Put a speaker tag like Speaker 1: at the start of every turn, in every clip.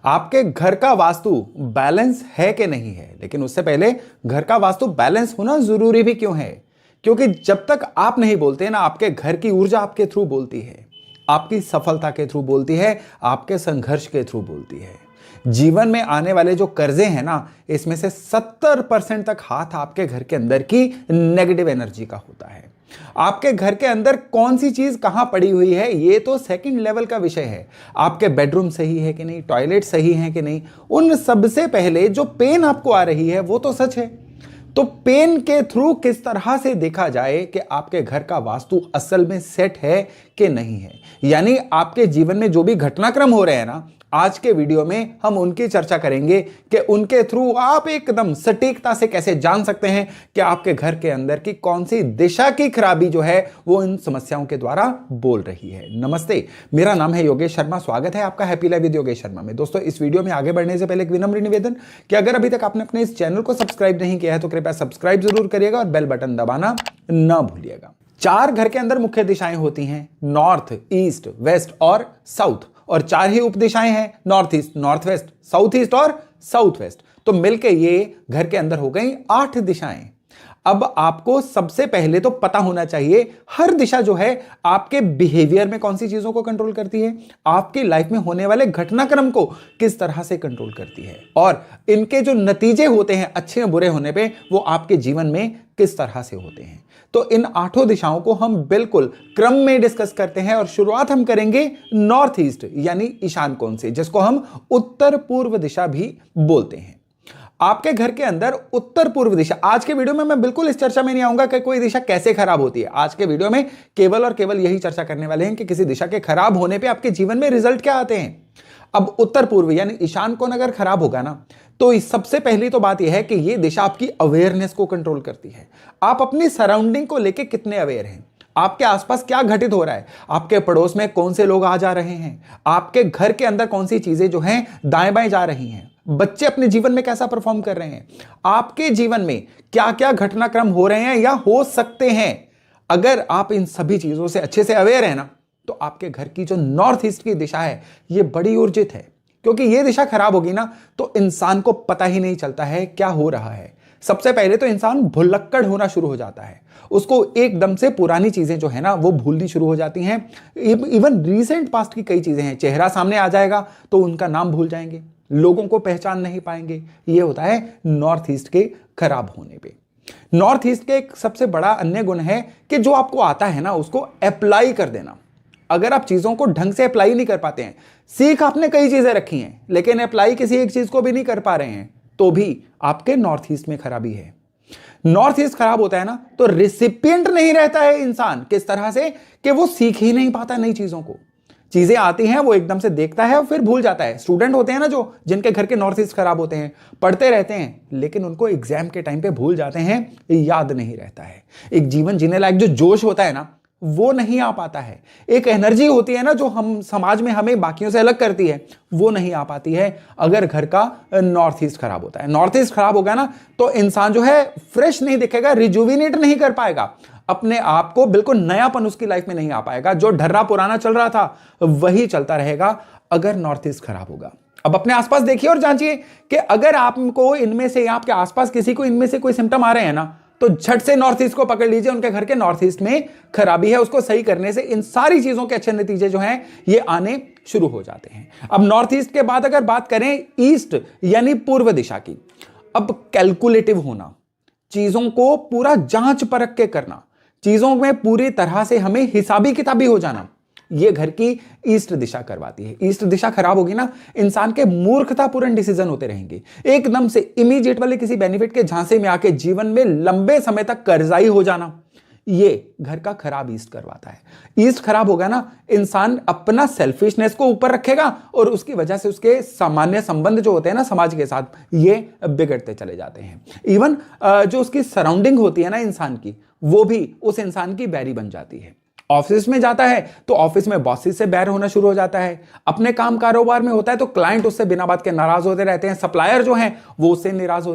Speaker 1: आपके घर का वास्तु बैलेंस है कि नहीं है। लेकिन उससे पहले घर का वास्तु बैलेंस होना जरूरी भी क्यों है? क्योंकि जब तक आप नहीं बोलते ना, आपके घर की ऊर्जा आपके थ्रू बोलती है, आपकी सफलता के थ्रू बोलती है, आपके संघर्ष के थ्रू बोलती है। जीवन में आने वाले जो कर्जे हैं ना, इसमें से 70% तक हाथ आपके घर के अंदर की नेगेटिव एनर्जी का होता है। आपके घर के अंदर कौन सी चीज कहां पड़ी हुई है, ये तो सेकंड लेवल का विषय है। आपके बेडरूम सही है कि नहीं, टॉयलेट सही है कि नहीं, उन सबसे पहले जो पेन आपको आ रही है वो तो सच है। तो पेन के थ्रू किस तरह से देखा जाए कि आपके घर का वास्तु असल में सेट है कि नहीं है, यानी आपके जीवन में जो भी घटनाक्रम हो रहे हैं ना, आज के वीडियो में हम उनकी चर्चा करेंगे कि उनके थ्रू आप एकदम सटीकता से कैसे जान सकते हैं कि आपके घर के अंदर की कौन सी दिशा की खराबी जो है वो इन समस्याओं के द्वारा बोल रही है। नमस्ते, मेरा नाम है योगेश शर्मा। स्वागत है आपका happy life with Yogesh Sharma में। दोस्तों, इस वीडियो में आगे बढ़ने से पहले एक विनम्र निवेदन कि अगर अभी तक आपने अपने इस चैनल को सब्सक्राइब नहीं किया है तो कृपया सब्सक्राइब जरूर करिएगा और बेल बटन दबाना ना भूलिएगा। 4 घर के अंदर मुख्य दिशाएं होती हैं, नॉर्थ, ईस्ट, वेस्ट और साउथ। और 4 ही उप दिशाएं हैं, north east, north west, south east और साउथ वेस्ट। तो मिलके ये घर के अंदर हो गई 8 दिशाएं। अब आपको सबसे पहले तो पता होना चाहिए हर दिशा जो है आपके बिहेवियर में कौन सी चीजों को कंट्रोल करती है, आपकी लाइफ में होने वाले घटनाक्रम को किस तरह से कंट्रोल करती है, और इनके जो नतीजे होते हैं अच्छे या बुरे होने पे वो आपके जीवन में किस तरह से होते हैं। तो इन 8 दिशाओं को हम बिल्कुल क्रम में डिस्कस करते हैं और शुरुआत हम करेंगे नॉर्थ ईस्ट यानी ईशान कोण से, जिसको हम उत्तर पूर्व दिशा भी बोलते हैं। आपके घर के अंदर उत्तर पूर्व दिशा, आज के वीडियो में मैं बिल्कुल इस चर्चा में नहीं आऊंगा कि कोई दिशा कैसे खराब होती है। आज के वीडियो में केवल और केवल यही चर्चा करने वाले हैं कि किसी दिशा के खराब होने पे आपके जीवन में रिजल्ट क्या आते हैं। अब उत्तर पूर्व यानी ईशान कोण अगर खराब होगा ना, तो सबसे पहली तो बात यह है कि यह दिशा आपकी अवेयरनेस को कंट्रोल करती है। आप अपनी सराउंडिंग को लेकर कितने अवेयर हैं, आपके आसपास क्या घटित हो रहा है, आपके पड़ोस में कौन से लोग आ जा रहे हैं, आपके घर के अंदर कौन सी चीजें जो हैं दाएं बाएं जा रही हैं, बच्चे अपने जीवन में कैसा परफॉर्म कर रहे हैं, आपके जीवन में क्या क्या घटनाक्रम हो रहे हैं या हो सकते हैं। अगर आप इन सभी चीजों से अच्छे से अवेयर है ना, तो आपके घर की जो नॉर्थ ईस्ट की दिशा है ये बड़ी ऊर्जित है। क्योंकि ये दिशा खराब होगी ना, तो इंसान को पता ही नहीं चलता है क्या हो रहा है। सबसे पहले तो इंसान भुलक्कड़ होना शुरू हो जाता है, उसको एकदम से पुरानी चीजें जो है ना वो भूलनी शुरू हो जाती हैं। इवन रीसेंट पास्ट की कई चीजें हैं, चेहरा सामने आ जाएगा तो उनका नाम भूल जाएंगे, लोगों को पहचान नहीं पाएंगे। ये होता है नॉर्थ ईस्ट के खराब होने पे। नॉर्थ ईस्ट के एक सबसे बड़ा अन्य गुण है कि जो आपको आता है ना उसको अप्लाई कर देना। अगर आप चीजों को ढंग से अप्लाई नहीं कर पाते हैं, सीख आपने कई चीजें रखी हैं लेकिन अप्लाई किसी एक चीज को भी नहीं कर पा रहे हैं, तो भी आपके नॉर्थ ईस्ट में खराबी है। नॉर्थ ईस्ट खराब होता है ना, तो रिसिपिएंट नहीं रहता है इंसान, किस तरह से कि वो सीख ही नहीं पाता नई चीजों को। चीजें आती हैं वो एकदम से देखता है और फिर भूल जाता है। स्टूडेंट होते हैं ना जो जिनके घर के नॉर्थ ईस्ट खराब होते हैं, पढ़ते रहते हैं लेकिन उनको एग्जाम के टाइम पे भूल जाते हैं, याद नहीं रहता है। एक जीवन जीने लायक जो जोश होता है ना वो नहीं आ पाता है। एक एनर्जी होती है ना जो हम समाज में हमें बाकियों से अलग करती है, वो नहीं आ पाती है अगर घर का नॉर्थ ईस्ट खराब होता है। नॉर्थ ईस्ट खराब होगा ना तो इंसान जो है फ्रेश नहीं दिखेगा, रिजुविनेट नहीं कर पाएगा, अपने आप को बिल्कुल नयापन उसकी लाइफ में नहीं आ पाएगा। जो ढर्रा पुराना चल रहा था वही चलता रहेगा अगर नॉर्थ ईस्ट खराब होगा। अब अपने आसपास देखिए और जांचिए कि अगर आपको इनमें से या आपके आसपास किसी को इनमें से कोई सिम्टम आ रहे हैं ना, तो झट से नॉर्थ ईस्ट को पकड़ लीजिए, उनके घर के नॉर्थ ईस्ट में खराबी है। उसको सही करने से इन सारी चीजों के अच्छे नतीजे जो हैं ये आने शुरू हो जाते हैं। अब नॉर्थ ईस्ट के बाद अगर बात करें ईस्ट यानी पूर्व दिशा की, अब कैलकुलेटिव होना, चीजों को पूरा जांच परख के करना, चीजों में पूरी तरह से हमें हिसाबी किताबी हो जाना, ये घर की ईस्ट दिशा करवाती है। ईस्ट दिशा खराब होगी ना, इंसान के मूर्खतापूर्ण डिसीजन होते रहेंगे, एकदम से इमीडिएट वाले किसी बेनिफिट के झांसे में आके जीवन में लंबे समय तक कर्जाई हो जाना, ये घर का खराब ईस्ट करवाता है। ईस्ट खराब होगा ना, इंसान अपना सेल्फिशनेस को ऊपर रखेगा और उसकी वजह से उसके सामान्य संबंध जो होते हैं ना समाज के साथ, ये बिगड़ते चले जाते हैं। इवन जो उसकी सराउंडिंग होती है ना इंसान की, वो भी उस इंसान की बैरी बन जाती है। ऑफिस में जाता है तो ऑफिस में बॉसेस से बैर होना शुरू हो जाता है, अपने काम कारोबार में होता है तो क्लाइंट उससे बिना बात के नाराज होते रहते हैं, सप्लायर जो हैं वो उससे नाराज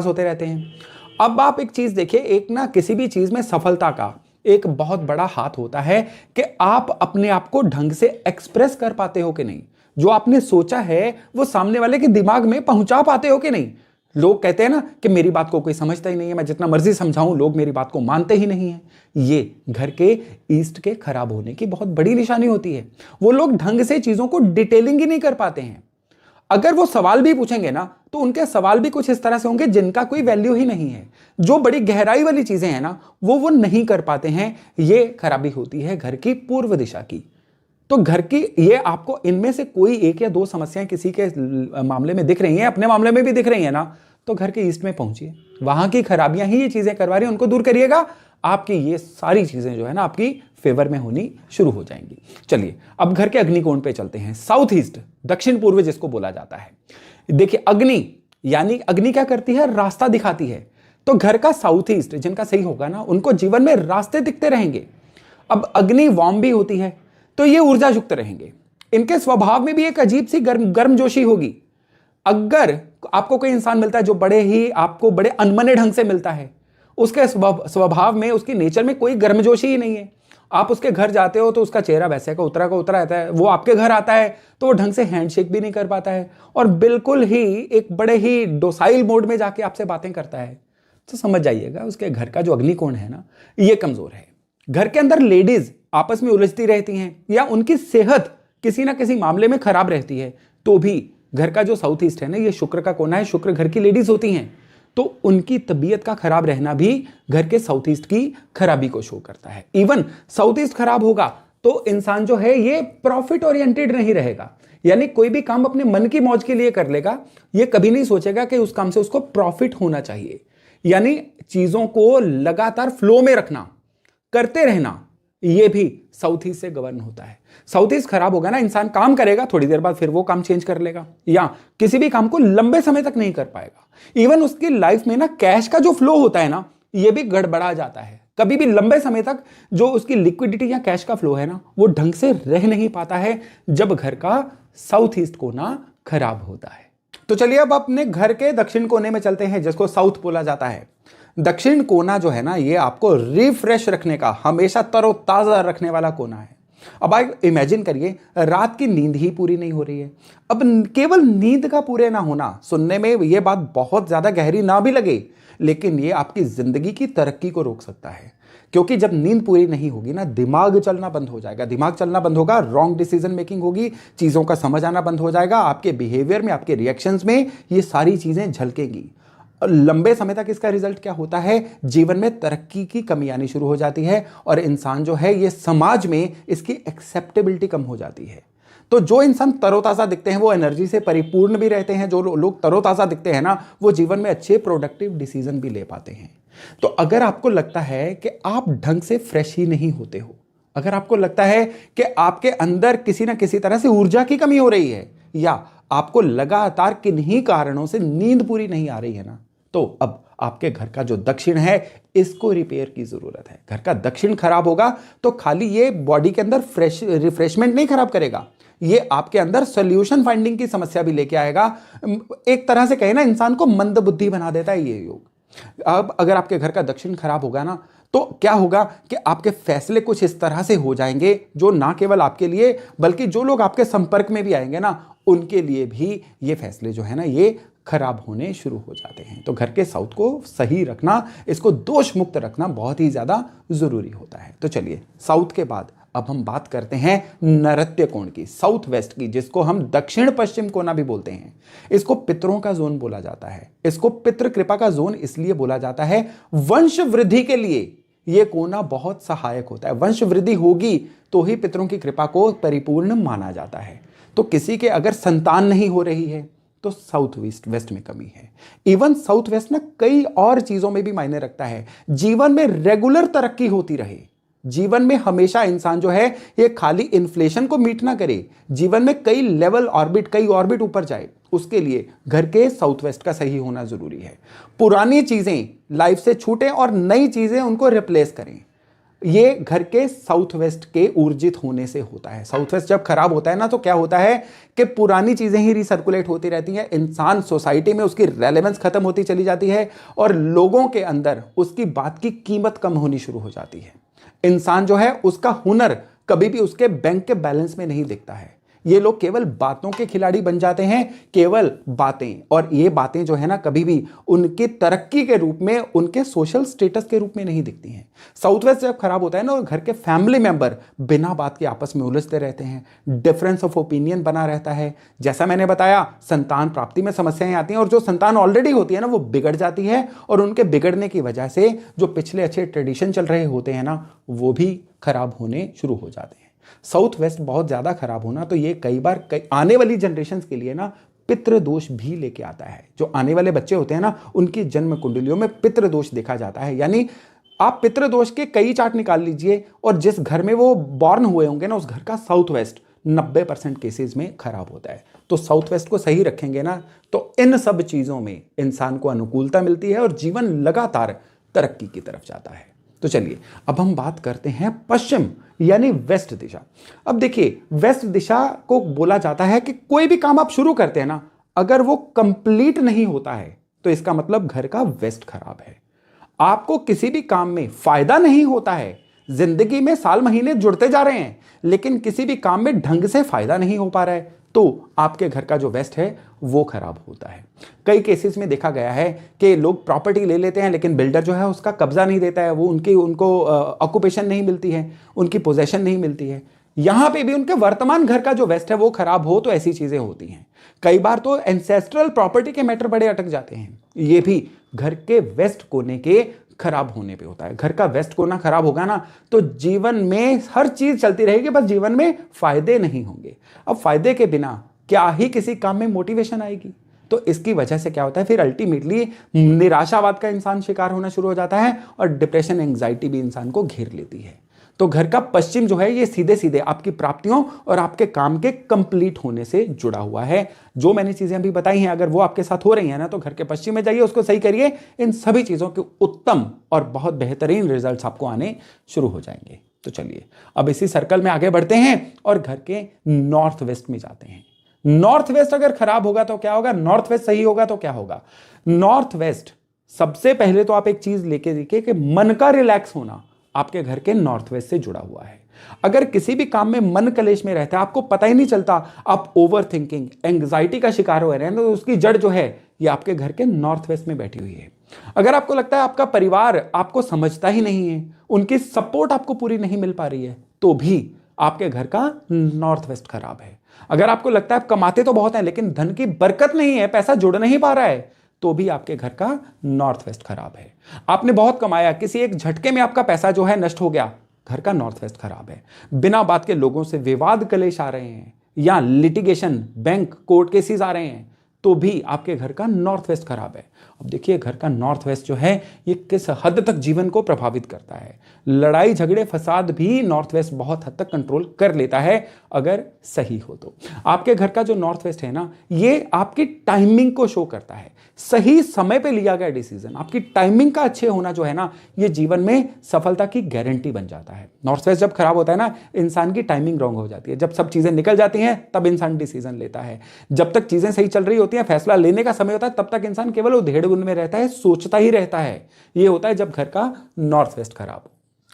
Speaker 1: होते रहते हैं। अब आप एक चीज देखिए, एक ना किसी भी चीज में सफलता का एक बहुत बड़ा हाथ होता है कि आप अपने आप को ढंग से एक्सप्रेस कर पाते हो कि नहीं। जो आपने सोचा है वो सामने वाले के दिमाग में पहुंचा पाते हो कि नहीं? लोग कहते हैं ना कि मेरी बात को कोई समझता ही नहीं है, मैं जितना मर्जी समझाऊं लोग मेरी बात को मानते ही नहीं है। ये घर के ईस्ट के खराब होने की बहुत बड़ी निशानी होती है। वो लोग ढंग से चीजों को डिटेलिंग ही नहीं कर पाते हैं। अगर वो सवाल भी पूछेंगे ना तो उनके सवाल भी कुछ इस तरह से होंगे जिनका कोई वैल्यू ही नहीं है। जो बड़ी गहराई वाली चीजें हैं ना वो नहीं कर पाते हैं। ये खराबी होती है घर की पूर्व दिशा की। तो घर की ये आपको इनमें से कोई एक या दो समस्याएं किसी के मामले में दिख रही हैं, अपने मामले में भी दिख रही हैं ना, तो घर के ईस्ट में पहुंचिए। वहां की खराबियां ही ये चीजें करवा रही हैं, उनको दूर करिएगा। आपकी ये सारी चीजें जो है ना आपकी फेवर में होनी शुरू हो जाएंगी। चलिए अब घर के अग्निकोण पे चलते हैं। साउथ ईस्ट, दक्षिण पूर्व जिसको बोला जाता है। देखिए अग्नि, यानी अग्नि क्या करती है? रास्ता दिखाती है। तो घर का साउथ ईस्ट जिनका सही होगा ना उनको जीवन में रास्ते दिखते रहेंगे। अब अग्नि वार्म भी होती है तो ये ऊर्जा युक्त रहेंगे। इनके स्वभाव में भी एक अजीब सी गर्मजोशी होगी। अगर आपको कोई इंसान मिलता है जो आपको बड़े अनमने ढंग से मिलता है, उसके स्वभाव में, उसकी नेचर में कोई गर्मजोशी ही नहीं है। आप उसके घर जाते हो तो उसका चेहरा वैसे का उतरा रहता है। वो आपके घर आता है तो वो ढंग से हैंडशेक भी नहीं कर पाता है और बिल्कुल ही एक बड़े ही डोसाइल मोड में जाके आपसे बातें करता है। तो समझ जाइएगा उसके घर का जो अग्निकोण है ना ये कमजोर है। घर के अंदर लेडीज आपस में उलझती रहती हैं या उनकी सेहत किसी ना किसी मामले में खराब रहती है, तो भी घर का जो साउथ ईस्ट है ना ये शुक्र का कोना है। शुक्र घर की लेडीज होती हैं तो उनकी तबीयत का खराब रहना भी घर के साउथ ईस्ट की खराबी को शो करता है। इवन साउथ ईस्ट खराब होगा तो इंसान जो है ये प्रॉफिट ओरिएंटेड नहीं रहेगा, यानी कोई भी काम अपने मन की मौज के लिए कर लेगा। ये कभी नहीं सोचेगा कि उस काम से उसको प्रॉफिट होना चाहिए। यानी चीजों को लगातार फ्लो में रखना, करते रहना, ये भी साउथ ईस्ट से गवर्न होता है। साउथ ईस्ट खराब होगा ना, इंसान काम करेगा, थोड़ी देर बाद फिर वो काम चेंज कर लेगा या किसी भी काम को लंबे समय तक नहीं कर पाएगा। इवन उसकी लाइफ में ना कैश का जो फ्लो होता है ना ये भी गड़बड़ा जाता है। कभी भी लंबे समय तक जो उसकी लिक्विडिटी या कैश का फ्लो है ना वो ढंग से रह नहीं पाता है जब घर का साउथ ईस्ट कोना खराब होता है। तो चलिए अब अपने घर के दक्षिण कोने में चलते हैं जिसको साउथ बोला जाता है। दक्षिण कोना जो है ना ये आपको रिफ्रेश रखने का, हमेशा तरोताजा रखने वाला कोना है। अब आप इमेजिन करिए रात की नींद ही पूरी नहीं हो रही है। अब केवल नींद का पूरे ना होना, सुनने में ये बात बहुत ज्यादा गहरी ना भी लगे, लेकिन ये आपकी जिंदगी की तरक्की को रोक सकता है। क्योंकि जब नींद पूरी नहीं होगी ना दिमाग चलना बंद हो जाएगा। दिमाग चलना बंद होगा, रॉन्ग डिसीजन मेकिंग होगी, चीजों का समझ आना बंद हो जाएगा, आपके बिहेवियर में, आपके रिएक्शंस में ये सारी चीजें झलकेंगी। लंबे समय तक इसका रिजल्ट क्या होता है? जीवन में तरक्की की कमी आनी शुरू हो जाती है और इंसान जो है ये समाज में इसकी एक्सेप्टेबिलिटी कम हो जाती है। तो जो इंसान तरोताजा दिखते हैं वो एनर्जी से परिपूर्ण भी रहते हैं। जो लोग तरोताजा दिखते हैं ना वो जीवन में अच्छे प्रोडक्टिव डिसीजन भी ले पाते हैं। तो अगर आपको लगता है कि आप ढंग से फ्रेश ही नहीं होते हो, अगर आपको लगता है कि आपके अंदर किसी ना किसी तरह से ऊर्जा की कमी हो रही है या आपको लगातार किन्हीं कारणों से नींद पूरी नहीं आ रही है ना, तो अब आपके घर का जो दक्षिण है इसको रिपेयर की जरूरत है। घर का दक्षिण खराब होगा तो खाली ये बॉडी के अंदर रिफ्रेशमेंट नहीं खराब करेगा, ये आपके अंदर सॉल्यूशन फाइंडिंग की समस्या भी लेके आएगा। एक तरह से कहे ना इंसान को मंद बुद्धि बना देता है ये योग। अब अगर आपके घर का दक्षिण खराब होगा ना तो क्या होगा कि आपके फैसले कुछ इस तरह से हो जाएंगे जो ना केवल आपके लिए बल्कि जो लोग आपके संपर्क में भी आएंगे ना उनके लिए भी ये फैसले जो है ना ये खराब होने शुरू हो जाते हैं। तो घर के साउथ को सही रखना, इसको दोष मुक्त रखना बहुत ही ज्यादा जरूरी होता है। तो चलिए साउथ के बाद अब हम बात करते हैं नैऋत्य कोण की, साउथ वेस्ट की, जिसको हम दक्षिण पश्चिम कोना भी बोलते हैं। इसको पितरों का जोन बोला जाता है। इसको पितृ कृपा का जोन इसलिए बोला जाता है वंश वृद्धि के लिए यह कोना बहुत सहायक होता है। वंश वृद्धि होगी तो ही पितरों की कृपा को परिपूर्ण माना जाता है। तो किसी के अगर संतान नहीं हो रही है तो साउथ वेस्ट में कमी है। इवन साउथ वेस्ट ना कई और चीजों में भी मायने रखता है। जीवन में रेगुलर तरक्की होती रहे, जीवन में हमेशा इंसान जो है ये खाली इन्फ्लेशन को मीट ना करे, जीवन में कई लेवल ऑर्बिट, कई ऑर्बिट ऊपर जाए, उसके लिए घर के साउथ वेस्ट का सही होना जरूरी है। पुरानी चीजें लाइफ से छूटें और नई चीजें उनको रिप्लेस करें। ये घर के साउथ वेस्ट के ऊर्जित होने से होता है। साउथ वेस्ट जब खराब होता है ना तो क्या होता है कि पुरानी चीजें ही रिसर्कुलेट होती रहती हैं। इंसान सोसाइटी में उसकी रेलेवेंस खत्म होती चली जाती है और लोगों के अंदर उसकी बात की कीमत कम होनी शुरू हो जाती है। इंसान जो है उसका हुनर कभी भी उसके बैंक के बैलेंस में नहीं दिखता है। ये लोग केवल बातों के खिलाड़ी बन जाते हैं, केवल बातें। और ये बातें जो है ना कभी भी उनकी तरक्की के रूप में, उनके सोशल स्टेटस के रूप में नहीं दिखती हैं। साउथ वेस्ट जब खराब होता है ना, घर के फैमिली मेंबर बिना बात के आपस में उलझते रहते हैं, डिफरेंस ऑफ ओपिनियन बना रहता है। जैसा मैंने बताया, संतान प्राप्ति में समस्याएं आती हैं, और जो संतान ऑलरेडी होती है ना वो बिगड़ जाती है, और उनके बिगड़ने की वजह से जो पिछले अच्छे ट्रेडिशन चल रहे होते हैं ना वो भी खराब होने शुरू हो जाते हैं। साउथ वेस्ट बहुत ज्यादा खराब होना तो ये कई बार आने वाली जनरेशन के लिए ना पितृ दोष भी लेके आता है। जो आने वाले बच्चे होते हैं ना उनकी जन्म कुंडलियों में पितृ दोष देखा जाता है। यानी आप पितृ दोष के कई चार्ट निकाल लीजिए, और जिस घर में वो बॉर्न हुए होंगे ना उस घर का साउथ वेस्ट 90% केसेस में खराब होता है। तो साउथ वेस्ट को सही रखेंगे ना तो इन सब चीजों में इंसान को अनुकूलता मिलती है और जीवन लगातार तरक्की की तरफ जाता है। तो चलिए अब हम बात करते हैं पश्चिम यानी वेस्ट दिशा। अब देखिए, वेस्ट दिशा को बोला जाता है कि कोई भी काम आप शुरू करते हैं ना, अगर वो कंप्लीट नहीं होता है तो इसका मतलब घर का वेस्ट खराब है। आपको किसी भी काम में फायदा नहीं होता है, जिंदगी में साल महीने जुड़ते जा रहे हैं लेकिन किसी भी काम में ढंग से फायदा नहीं हो पा रहा है, तो आपके घर का जो वेस्ट है वो खराब होता है। कई केसेस में देखा गया है कि लोग प्रॉपर्टी ले लेते हैं लेकिन बिल्डर जो है उसका कब्जा नहीं देता है, वो उनको ऑक्यूपेशन नहीं मिलती है, उनकी पोजेशन नहीं मिलती है। यहां पे भी उनके वर्तमान घर का जो वेस्ट है वो खराब हो तो ऐसी चीजें होती हैं। कई बार तो एंसेस्ट्रल प्रॉपर्टी के मैटर बड़े अटक जाते हैं। ये भी घर के वेस्ट कोने के खराब होने पे होता है। घर का वेस्ट कोना खराब होगा ना तो जीवन में हर चीज चलती रहेगी, बस जीवन में फायदे नहीं होंगे। अब फायदे के बिना क्या ही किसी काम में मोटिवेशन आएगी? तो इसकी वजह से क्या होता है, फिर अल्टीमेटली निराशावाद का इंसान शिकार होना शुरू हो जाता है और डिप्रेशन, एंग्जाइटी भी इंसान को घेर लेती है। तो घर का पश्चिम जो है ये सीधे सीधे आपकी प्राप्तियों और आपके काम के कंप्लीट होने से जुड़ा हुआ है। जो मैंने चीजें अभी बताई हैं अगर वो आपके साथ हो रही हैं ना तो घर के पश्चिम में जाइए, उसको सही करिए। इन सभी चीजों के उत्तम और बहुत बेहतरीन रिजल्ट्स आपको आने शुरू हो जाएंगे। तो चलिए अब इसी सर्कल में आगे बढ़ते हैं और घर के नॉर्थ वेस्ट में जाते हैं। नॉर्थ वेस्ट अगर खराब होगा तो क्या होगा, नॉर्थ वेस्ट सही होगा तो क्या होगा? नॉर्थ वेस्ट सबसे पहले तो आप एक चीज लेके देखिए कि मन का रिलैक्स होना आपके घर के नॉर्थ वेस्ट से जुड़ा हुआ है। अगर किसी भी काम में मन कलेश में रहता है, आपको पता ही नहीं चलता, आप ओवर थिंकिंग, एंग्जाइटी का शिकार हो रहे हैं, तो उसकी जड़ जो है ये आपके घर के नॉर्थ वेस्ट में बैठी हुई है। अगर आपको लगता है आपका परिवार आपको समझता ही नहीं है, उनकी सपोर्ट आपको पूरी नहीं मिल पा रही है, तो भी आपके घर का नॉर्थ वेस्ट खराब है। अगर आपको लगता है आप कमाते तो बहुत हैं लेकिन धन की बरकत नहीं है, पैसा जुड़ नहीं पा रहा है, तो भी आपके घर का नॉर्थ वेस्ट खराब है। आपने बहुत कमाया, किसी एक झटके में आपका पैसा जो है नष्ट हो गया, घर का नॉर्थ वेस्ट खराब है। बिना बात के लोगों से विवाद कलेश आ रहे हैं या लिटिगेशन, बैंक, कोर्ट केसेस आ रहे हैं, तो भी आपके घर का नॉर्थ वेस्ट खराब है। अब देखिए घर का नॉर्थ वेस्ट जो है ये किस हद तक जीवन को प्रभावित करता है। लड़ाई झगड़े फसाद भी नॉर्थ वेस्ट बहुत हद तक कंट्रोल कर लेता है अगर सही हो तो। आपके घर का जो नॉर्थ वेस्ट है ना ये आपकी टाइमिंग को शो करता है। सही समय पे लिया गया डिसीजन, आपकी टाइमिंग का अच्छे होना जो है ना ये जीवन में सफलता की गारंटी बन जाता है। नॉर्थ वेस्ट जब खराब होता है ना इंसान की टाइमिंग रॉन्ग हो जाती है। जब सब चीजें निकल जाती हैं तब इंसान डिसीजन लेता है। जब तक चीजें सही चल रही होती हैं, फैसला लेने का समय होता है, तब तक इंसान केवल उधेड़-बुन में रहता है, सोचता ही रहता है। ये होता है जब घर का नॉर्थ वेस्ट खराब हो।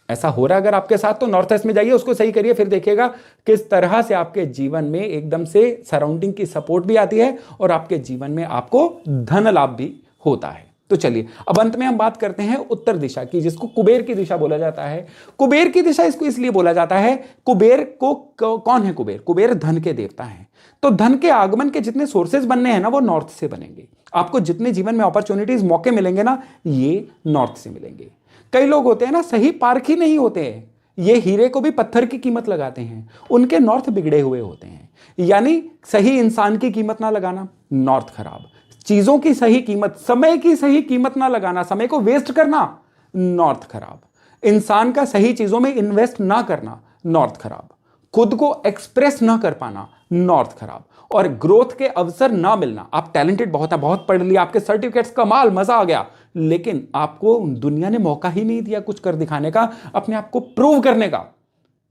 Speaker 1: ऐसा हो रहा है अगर आपके साथ तो नॉर्थ वेस्ट में जाइए, उसको सही करिए, फिर देखिएगा किस तरह से आपके जीवन में एकदम से सराउंडिंग की सपोर्ट भी आती है और आपके जीवन में आपको धन लाभ भी होता है। तो चलिए अब अंत में हम बात करते हैं उत्तर दिशा की, जिसको कुबेर की दिशा बोला जाता है। कुबेर की दिशा इसको इसलिए बोला जाता है, कुबेर को कौन है कुबेर? कुबेर धन के देवता हैं। तो धन के आगमन के जितने सोर्सेज बनने हैं ना वो नॉर्थ से बनेंगे। आपको जितने जीवन में अपॉर्चुनिटीज, मौके मिलेंगे ना ये नॉर्थ से मिलेंगे। कई लोग होते हैं ना सही पारखी नहीं होते हैं, ये हीरे को भी पत्थर की कीमत लगाते हैं, उनके नॉर्थ बिगड़े हुए होते हैं। यानी सही इंसान की कीमत ना लगाना, नॉर्थ खराब। चीजों की सही कीमत, समय की सही कीमत ना लगाना, समय को वेस्ट करना, नॉर्थ खराब। इंसान का सही चीजों में इन्वेस्ट ना करना, नॉर्थ खराब। खुद को एक्सप्रेस ना कर पाना, नॉर्थ खराब। और ग्रोथ के अवसर ना मिलना, आप टैलेंटेड बहुत है, बहुत पढ़ लिया, आपके सर्टिफिकेट्स कमाल, मजा आ गया, लेकिन आपको दुनिया ने मौका ही नहीं दिया कुछ कर दिखाने का, अपने आप को प्रूव करने का।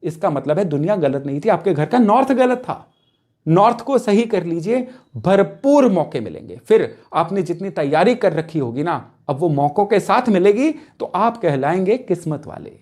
Speaker 1: इसका मतलब है दुनिया गलत नहीं थी, आपके घर का नॉर्थ गलत था। नॉर्थ को सही कर लीजिए, भरपूर मौके मिलेंगे। फिर आपने जितनी तैयारी कर रखी होगी ना अब वो मौकों के साथ मिलेगी तो आप कहलाएंगे किस्मत वाले।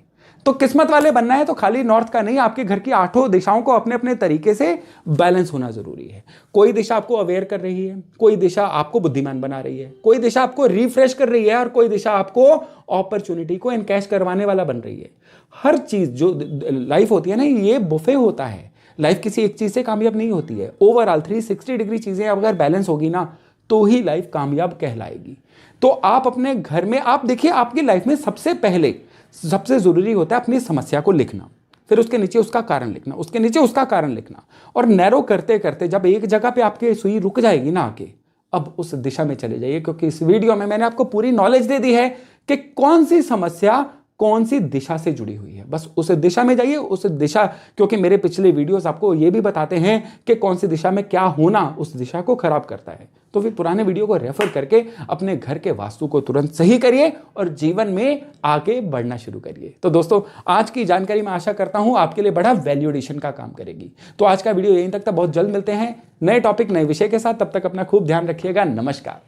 Speaker 1: तो किस्मत वाले बनना है तो खाली नॉर्थ का नहीं, आपके घर की 8 दिशाओं को अपने अपने तरीके से बैलेंस होना जरूरी है। कोई दिशा आपको अवेयर कर रही है, कोई दिशा आपको बुद्धिमान बना रही है, कोई दिशा आपको रिफ्रेश कर रही है, और कोई दिशा आपको अपॉर्चुनिटी को इनकैश करवाने वाला बन रही है। हर चीज जो लाइफ होती है ना, ये बुफे होता है। लाइफ किसी एक चीज से कामयाब नहीं होती है, ओवरऑल 360 डिग्री चीजें अगर बैलेंस होगी ना तो ही लाइफ कामयाब कहलाएगी। तो आप अपने घर में, आप देखिए, आपकी लाइफ में सबसे पहले सबसे जरूरी होता है अपनी समस्या को लिखना, फिर उसके नीचे उसका कारण लिखना, उसके नीचे उसका कारण लिखना, और नैरो करते करते जब एक जगह पे आपकी सुई रुक जाएगी ना आके, अब उस दिशा में चले जाइए। क्योंकि इस वीडियो में मैंने आपको पूरी नॉलेज दे दी है कि कौन सी समस्या कौन सी दिशा से जुड़ी हुई है, बस उस दिशा में जाइए, उस दिशा, क्योंकि मेरे पिछले वीडियोस आपको ये भी बताते हैं कि कौन सी दिशा में क्या होना उस दिशा को खराब करता है। तो फिर पुराने वीडियो को रेफर करके अपने घर के वास्तु को तुरंत सही करिए और जीवन में आगे बढ़ना शुरू करिए। तो दोस्तों, आज की जानकारी मैं आशा करता हूं आपके लिए बड़ा वैल्यू एडिशन का काम करेगी। तो आज का वीडियो यहीं तक था, बहुत जल्द मिलते हैं नए टॉपिक नए विषय के साथ। तब तक अपना खूब ध्यान रखिएगा। नमस्कार।